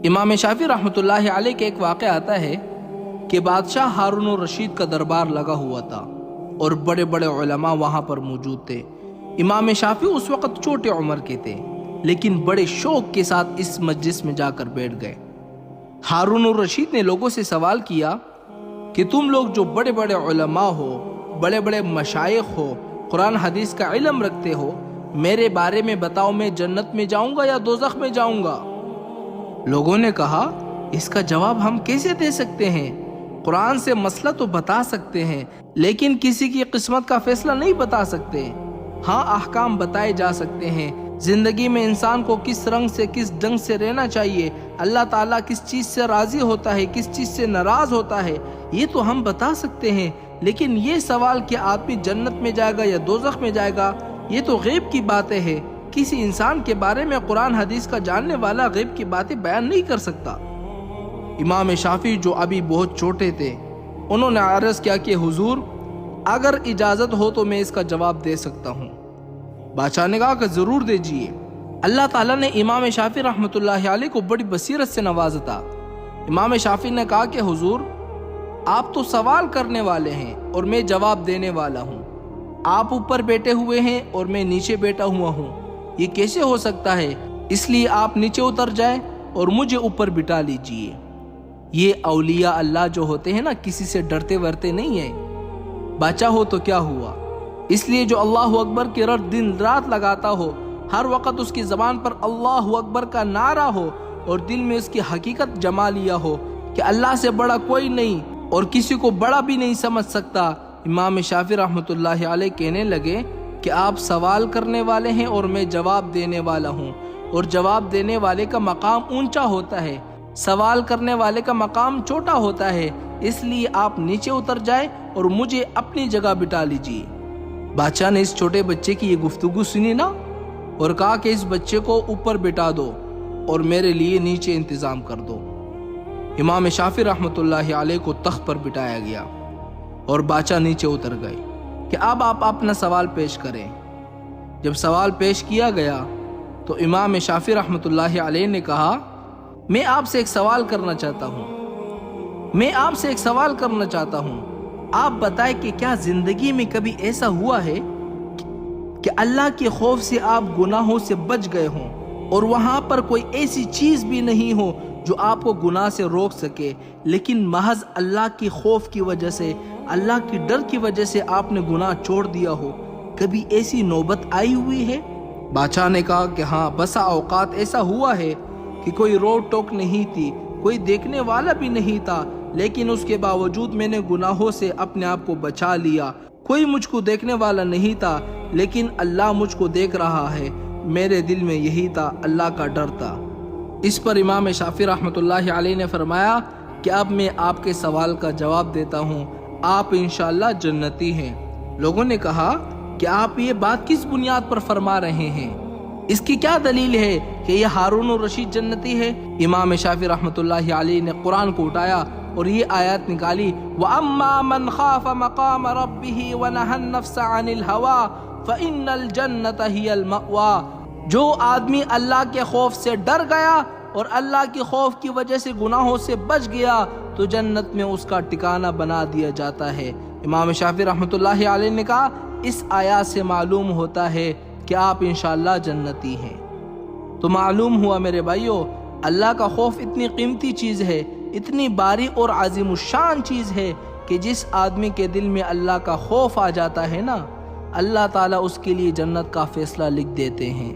امام شافعی رحمۃ اللہ علیہ کے ایک واقعہ آتا ہے کہ بادشاہ ہارون الرشید کا دربار لگا ہوا تھا اور بڑے بڑے علماء وہاں پر موجود تھے۔ امام شافعی اس وقت چھوٹے عمر کے تھے لیکن بڑے شوق کے ساتھ اس مجلس میں جا کر بیٹھ گئے۔ ہارون الرشید نے لوگوں سے سوال کیا کہ تم لوگ جو بڑے بڑے علماء ہو، بڑے بڑے مشائخ ہو، قرآن حدیث کا علم رکھتے ہو، میرے بارے میں بتاؤ، میں جنت میں جاؤں گا یا دوزخ میں جاؤں گا؟ لوگوں نے کہا اس کا جواب ہم کیسے دے سکتے ہیں؟ قرآن سے مسئلہ تو بتا سکتے ہیں لیکن کسی کی قسمت کا فیصلہ نہیں بتا سکتے۔ ہاں، احکام بتائے جا سکتے ہیں، زندگی میں انسان کو کس رنگ سے کس ڈھنگ سے رہنا چاہیے، اللہ تعالیٰ کس چیز سے راضی ہوتا ہے، کس چیز سے ناراض ہوتا ہے، یہ تو ہم بتا سکتے ہیں۔ لیکن یہ سوال کہ آدمی جنت میں جائے گا یا دوزخ میں جائے گا، یہ تو غیب کی باتیں ہیں۔ کسی انسان کے بارے میں قرآن حدیث کا جاننے والا غیب کی باتیں بیان نہیں کر سکتا۔ امام شافعی جو ابھی بہت چھوٹے تھے، انہوں نے عرض کیا کہ حضور اگر اجازت ہو تو میں اس کا جواب دے سکتا ہوں۔ بادشاہ نے کہا کہ ضرور دیجیے۔ اللہ تعالیٰ نے امام شافعی رحمۃ اللہ علیہ کو بڑی بصیرت سے نوازا تھا۔ امام شافعی نے کہا کہ حضور آپ تو سوال کرنے والے ہیں اور میں جواب دینے والا ہوں۔ آپ اوپر بیٹھے ہوئے ہیں اور میں نیچے بیٹھا ہوا ہوں، یہ کیسے ہو سکتا ہے؟ اس لیے آپ نیچے اتر جائیں اور مجھے اوپر بٹھا لیجئے۔ یہ اولیاء اللہ جو ہوتے ہیں نا، کسی سے ڈرتے ورتے نہیں ہیں۔ بادشاہ ہو تو کیا ہوا، اس لیے جو اللہ اکبر کے رٹ دن رات لگاتا ہو، ہر وقت اس کی زبان پر اللہ اکبر کا نعرہ ہو اور دل میں اس کی حقیقت جما لیا ہو کہ اللہ سے بڑا کوئی نہیں اور کسی کو بڑا بھی نہیں سمجھ سکتا۔ امام شافعی رحمۃ اللہ علیہ کہنے لگے کہ آپ سوال کرنے والے ہیں اور میں جواب دینے والا ہوں، اور جواب دینے والے کا مقام اونچا ہوتا ہے، سوال کرنے والے کا مقام چھوٹا ہوتا ہے، اس لیے آپ نیچے اتر جائیں اور مجھے اپنی جگہ بٹھا لیجیے۔ بادشاہ نے اس چھوٹے بچے کی یہ گفتگو سنی نا، اور کہا کہ اس بچے کو اوپر بٹھا دو اور میرے لیے نیچے انتظام کر دو۔ امام شافعی رحمۃ اللہ علیہ کو تخت پر بٹھایا گیا اور بادشاہ نیچے اتر گئے کہ اب آپ اپنا سوال پیش کریں۔ جب سوال پیش کیا گیا تو امام شافعی رحمۃ اللہ علیہ نے کہا میں آپ سے ایک سوال کرنا چاہتا ہوں، آپ بتائیں کہ کیا زندگی میں کبھی ایسا ہوا ہے کہ اللہ کے خوف سے آپ گناہوں سے بچ گئے ہوں اور وہاں پر کوئی ایسی چیز بھی نہیں ہو جو آپ کو گناہ سے روک سکے، لیکن محض اللہ کی خوف کی وجہ سے، اللہ کی ڈر کی وجہ سے آپ نے گناہ چھوڑ دیا ہو؟ کبھی ایسی نوبت آئی ہوئی ہے؟ بادشاہ نے کہا کہ ہاں، بسا اوقات ایسا ہوا ہے کہ کوئی روک ٹوک نہیں تھی، کوئی دیکھنے والا بھی نہیں تھا، لیکن اس کے باوجود میں نے گناہوں سے اپنے آپ کو بچا لیا۔ کوئی مجھ کو دیکھنے والا نہیں تھا لیکن اللہ مجھ کو دیکھ رہا ہے، میرے دل میں یہی تھا، اللہ کا ڈر تھا۔ اس پر امام شافعی رحمۃ اللہ علیہ نے فرمایا کہ اب میں آپ کے سوال کا جواب دیتا ہوں، آپ انشاءاللہ جنتی ہیں۔ لوگوں نے کہا کہ آپ یہ بات کس بنیاد پر فرما رہے ہیں؟ اس کی کیا دلیل ہے کہ یہ ہارون الرشید جنتی ہے؟ امام شافعی رحمۃ اللہ علیہ نے قرآن کو اٹھایا اور یہ آیات نکالی، وَأَمَّا مَنْ خَافَ مَقَامَ رَبِّهِ وَنَهَى النَّفْسَ عَنِ الْهَوَىٰ فَإِنَّ الْجَنَّةَ هِيَ الْمَأْوَىٰ۔ جو آدمی اللہ کے خوف سے ڈر گیا اور اللہ کے خوف کی وجہ سے گناہوں سے بچ گیا تو جنت میں اس کا ٹھکانہ بنا دیا جاتا ہے۔ امام شافعی رحمۃ اللہ علیہ نے کہا اس آیات سے معلوم ہوتا ہے کہ آپ انشاءاللہ جنتی ہیں۔ تو معلوم ہوا میرے بھائیو، اللہ کا خوف اتنی قیمتی چیز ہے، اتنی باری اور عظیم الشان چیز ہے کہ جس آدمی کے دل میں اللہ کا خوف آ جاتا ہے نا، اللہ تعالیٰ اس کے لیے جنت کا فیصلہ لکھ دیتے ہیں۔